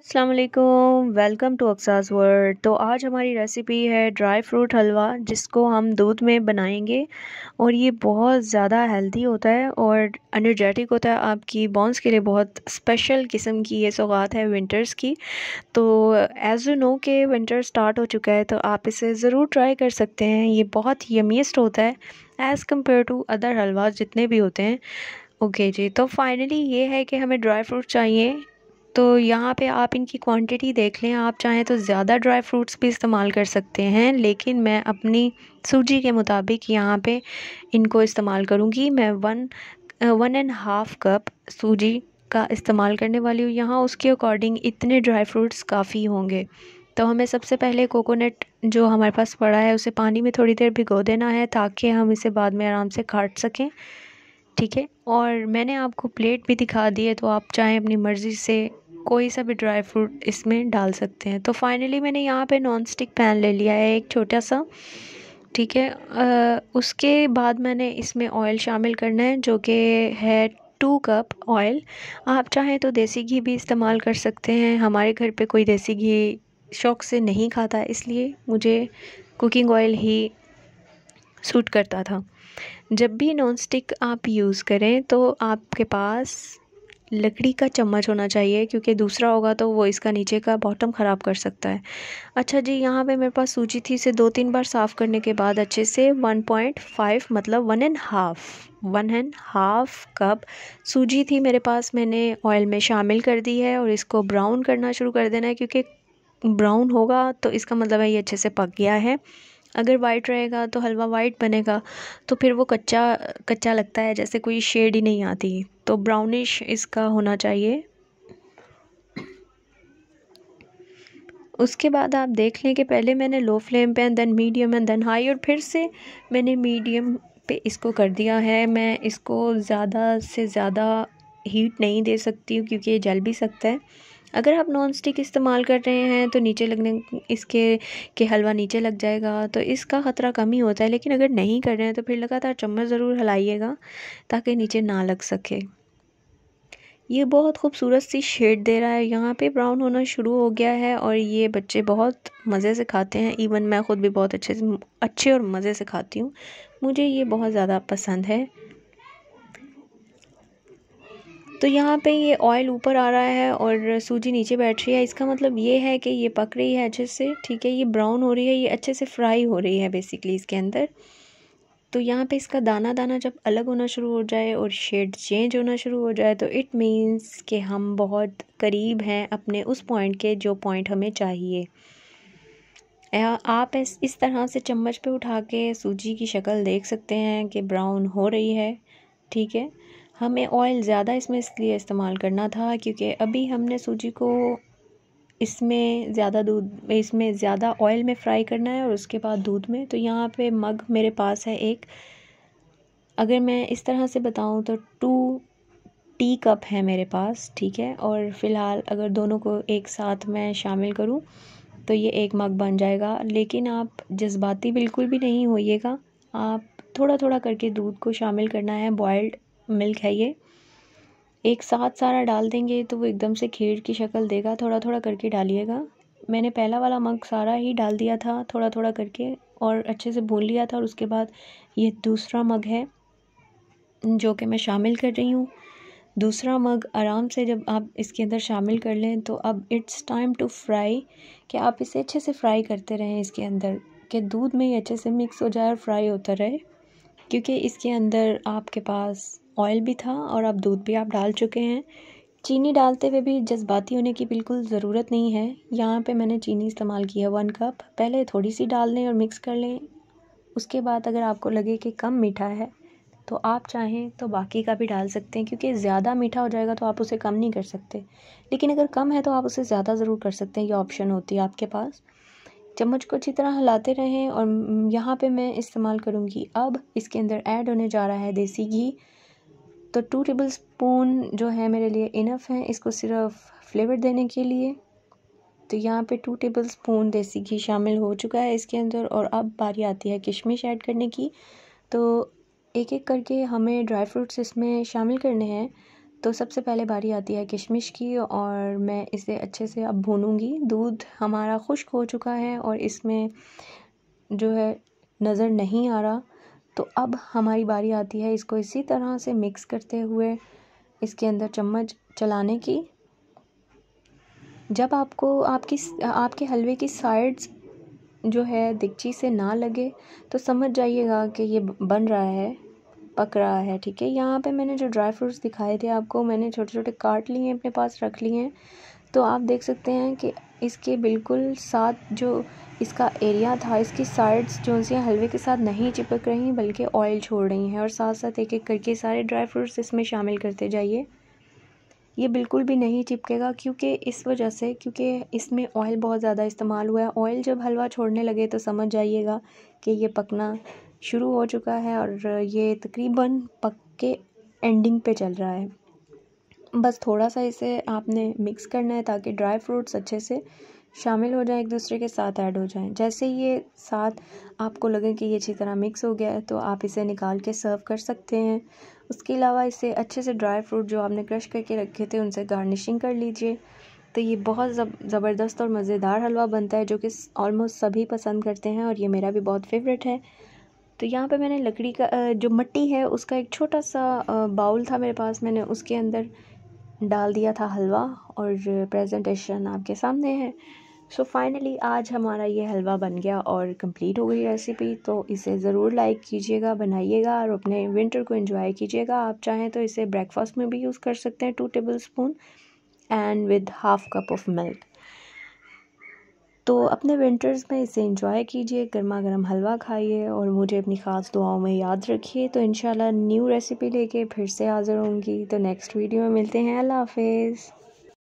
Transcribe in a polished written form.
अस्सलाम वालेकुम, welcome to अक्सास world. तो आज हमारी रेसिपी है ड्राई फ्रूट हलवा, जिसको हम दूध में बनाएंगे और ये बहुत ज़्यादा हेल्दी होता है और एनर्जेटिक होता है। आपकी बोन्स के लिए बहुत स्पेशल किस्म की ये सौगात है विंटर्स की। तो एज़ यू नो कि विंटर स्टार्ट हो चुका है, तो आप इसे ज़रूर ट्राई कर सकते हैं। ये बहुत यमीस्ट होता है एज़ कम्पेयर टू अदर हलवा जितने भी होते हैं। ओके जी, तो फाइनली ये है कि हमें ड्राई फ्रूट चाहिए। तो यहाँ पे आप इनकी क्वांटिटी देख लें, आप चाहें तो ज़्यादा ड्राई फ्रूट्स भी इस्तेमाल कर सकते हैं, लेकिन मैं अपनी सूजी के मुताबिक यहाँ पे इनको इस्तेमाल करूँगी। मैं 1.5 कप सूजी का इस्तेमाल करने वाली हूँ यहाँ। उसके अकॉर्डिंग इतने ड्राई फ्रूट्स काफ़ी होंगे। तो हमें सबसे पहले कोकोनट जो हमारे पास पड़ा है उसे पानी में थोड़ी देर भिगो देना है, ताकि हम इसे बाद में आराम से काट सकें। ठीक है, और मैंने आपको प्लेट भी दिखा दी है, तो आप चाहें अपनी मर्ज़ी से कोई सा भी ड्राई फ्रूट इसमें डाल सकते हैं। तो फाइनली मैंने यहाँ पे नॉन स्टिक पैन ले लिया है एक छोटा सा। ठीक है, उसके बाद मैंने इसमें ऑयल शामिल करना है, जो कि है 2 कप ऑयल। आप चाहें तो देसी घी भी इस्तेमाल कर सकते हैं। हमारे घर पे कोई देसी घी शौक़ से नहीं खाता, इसलिए मुझे कुकिंग ऑयल ही सूट करता था। जब भी नॉन स्टिक आप यूज़ करें तो आपके पास लकड़ी का चम्मच होना चाहिए, क्योंकि दूसरा होगा तो वो इसका नीचे का बॉटम ख़राब कर सकता है। अच्छा जी, यहाँ पे मेरे पास सूजी थी, इसे 2-3 बार साफ़ करने के बाद अच्छे से 1.5 मतलब 1.5 कप सूजी थी मेरे पास, मैंने ऑयल में शामिल कर दी है और इसको ब्राउन करना शुरू कर देना है, क्योंकि ब्राउन होगा तो इसका मतलब है ये अच्छे से पक गया है। अगर वाइट रहेगा तो हलवा वाइट बनेगा, तो फिर वो कच्चा कच्चा लगता है, जैसे कोई शेड ही नहीं आती। तो ब्राउनिश इसका होना चाहिए। उसके बाद आप देख लें कि पहले मैंने लो फ्लेम पे, then medium and then high, और फिर से मैंने मीडियम पे इसको कर दिया है। मैं इसको ज़्यादा से ज़्यादा हीट नहीं दे सकती हूँ, क्योंकि ये जल भी सकता है। अगर आप नॉन स्टिक इस्तेमाल कर रहे हैं तो नीचे लगने इसके के हलवा नीचे लग जाएगा, तो इसका ख़तरा कम ही होता है। लेकिन अगर नहीं कर रहे हैं तो फिर लगातार चम्मच ज़रूर हिलाइएगा, ताकि नीचे ना लग सके। ये बहुत खूबसूरत सी शेड दे रहा है, यहाँ पे ब्राउन होना शुरू हो गया है और ये बच्चे बहुत मज़े से खाते हैं। इवन मैं ख़ुद भी बहुत अच्छे और मज़े से खाती हूँ। मुझे ये बहुत ज़्यादा पसंद है। तो यहाँ पे ये ऑयल ऊपर आ रहा है और सूजी नीचे बैठ रही है, इसका मतलब ये है कि ये पक रही है अच्छे से। ठीक है, ये ब्राउन हो रही है, ये अच्छे से फ्राई हो रही है बेसिकली इसके अंदर। तो यहाँ पे इसका दाना दाना जब अलग होना शुरू हो जाए और शेड चेंज होना शुरू हो जाए, तो इट मीन्स कि हम बहुत करीब हैं अपने उस पॉइंट के जो पॉइंट हमें चाहिए। आप इस तरह से चम्मच पे उठा के सूजी की शक्ल देख सकते हैं कि ब्राउन हो रही है। ठीक है, हमें ऑयल ज़्यादा इसमें इसलिए इस्तेमाल करना था, क्योंकि अभी हमने सूजी को इसमें ज़्यादा ऑयल में फ्राई करना है और उसके बाद दूध में। तो यहाँ पे मग मेरे पास है एक, अगर मैं इस तरह से बताऊँ तो 2 टी कप है मेरे पास। ठीक है, और फ़िलहाल अगर दोनों को एक साथ मैं शामिल करूँ तो ये एक मग बन जाएगा। लेकिन आप जज्बाती बिल्कुल भी नहीं होइएगा, आप थोड़ा थोड़ा करके दूध को शामिल करना है। बॉयल्ड मिल्क है ये, एक साथ सारा डाल देंगे तो वो एकदम से खीर की शक्ल देगा। थोड़ा थोड़ा करके डालिएगा। मैंने पहला वाला मग सारा ही डाल दिया था थोड़ा थोड़ा करके, और अच्छे से भून लिया था। और उसके बाद ये दूसरा मग है जो कि मैं शामिल कर रही हूँ। दूसरा मग आराम से जब आप इसके अंदर शामिल कर लें, तो अब इट्स टाइम टू फ्राई, कि आप इसे अच्छे से फ्राई करते रहें इसके अंदर, कि दूध में ही अच्छे से मिक्स हो जाए और फ्राई होता रहे। क्योंकि इसके अंदर आपके पास ऑयल भी था और अब दूध भी आप डाल चुके हैं। चीनी डालते हुए भी जज्बाती होने की बिल्कुल ज़रूरत नहीं है। यहाँ पे मैंने चीनी इस्तेमाल किया 1 कप। पहले थोड़ी सी डाल लें और मिक्स कर लें। उसके बाद अगर आपको लगे कि कम मीठा है तो आप चाहें तो बाकी का भी डाल सकते हैं, क्योंकि ज़्यादा मीठा हो जाएगा तो आप उसे कम नहीं कर सकते। लेकिन अगर कम है तो आप उसे ज़्यादा ज़रूर कर सकते हैं, ये ऑप्शन होती है आपके पास। चम्मच को अच्छी तरह हिलाते रहें। और यहाँ पे मैं इस्तेमाल करूँगी, अब इसके अंदर ऐड होने जा रहा है देसी घी। तो 2 टेबल स्पून जो है मेरे लिए इनफ है इसको सिर्फ फ्लेवर देने के लिए। तो यहाँ पे 2 टेबल स्पून देसी घी शामिल हो चुका है इसके अंदर। और अब बारी आती है किशमिश ऐड करने की। तो एक एक करके हमें ड्राई फ्रूट्स इसमें शामिल करने हैं। तो सबसे पहले बारी आती है किशमिश की और मैं इसे अच्छे से अब भूनूंगी। दूध हमारा खुश्क हो चुका है और इसमें जो है नज़र नहीं आ रहा। तो अब हमारी बारी आती है इसको इसी तरह से मिक्स करते हुए इसके अंदर चम्मच चलाने की। जब आपको आपके हलवे की साइड्स जो है देगची से ना लगे तो समझ जाइएगा कि ये बन रहा है, पक रहा है। ठीक है, यहाँ पे मैंने जो ड्राई फ्रूट्स दिखाए थे आपको, मैंने छोटे छोटे काट लिए हैं, अपने पास रख लिए हैं। तो आप देख सकते हैं कि इसके बिल्कुल साथ जो इसका एरिया था, इसकी साइड्स जो सी हलवे के साथ नहीं चिपक रही बल्कि ऑयल छोड़ रही हैं। और साथ साथ एक एक करके सारे ड्राई फ्रूट्स इसमें शामिल करते जाइए। ये बिल्कुल भी नहीं चिपकेगा क्योंकि इस वजह से, क्योंकि इसमें ऑयल बहुत ज़्यादा इस्तेमाल हुआ है। ऑयल जब हलवा छोड़ने लगे तो समझ जाइएगा कि ये पकना शुरू हो चुका है और ये तकरीबन पक के एंडिंग पे चल रहा है। बस थोड़ा सा इसे आपने मिक्स करना है ताकि ड्राई फ्रूट्स अच्छे से शामिल हो जाएं, एक दूसरे के साथ ऐड हो जाएं। जैसे ये साथ आपको लगे कि ये अच्छी तरह मिक्स हो गया है तो आप इसे निकाल के सर्व कर सकते हैं। उसके अलावा इसे अच्छे से ड्राई फ्रूट जो आपने क्रश करके रखे थे उनसे गार्निशिंग कर लीजिए। तो ये बहुत ज़बरदस्त और मज़ेदार हलवा बनता है जो कि ऑलमोस्ट सभी पसंद करते हैं और ये मेरा भी बहुत फेवरेट है। तो यहाँ पे मैंने लकड़ी का जो मिट्टी है उसका एक छोटा सा बाउल था मेरे पास, मैंने उसके अंदर डाल दिया था हलवा और प्रेजेंटेशन आपके सामने है। सो फाइनली आज हमारा ये हलवा बन गया और कंप्लीट हो गई रेसिपी। तो इसे ज़रूर लाइक कीजिएगा, बनाइएगा और अपने विंटर को एंजॉय कीजिएगा। आप चाहें तो इसे ब्रेकफास्ट में भी यूज़ कर सकते हैं, 2 tablespoon and with half cup of milk. तो अपने विंटर्स में इसे एंजॉय कीजिए, गर्मा गर्म हलवा खाइए और मुझे अपनी ख़ास दुआओं में याद रखिए। तो इंशाल्लाह न्यू रेसिपी लेके फिर से हाज़िर होंगी। तो नेक्स्ट वीडियो में मिलते हैं। अल्लाह हाफिज़।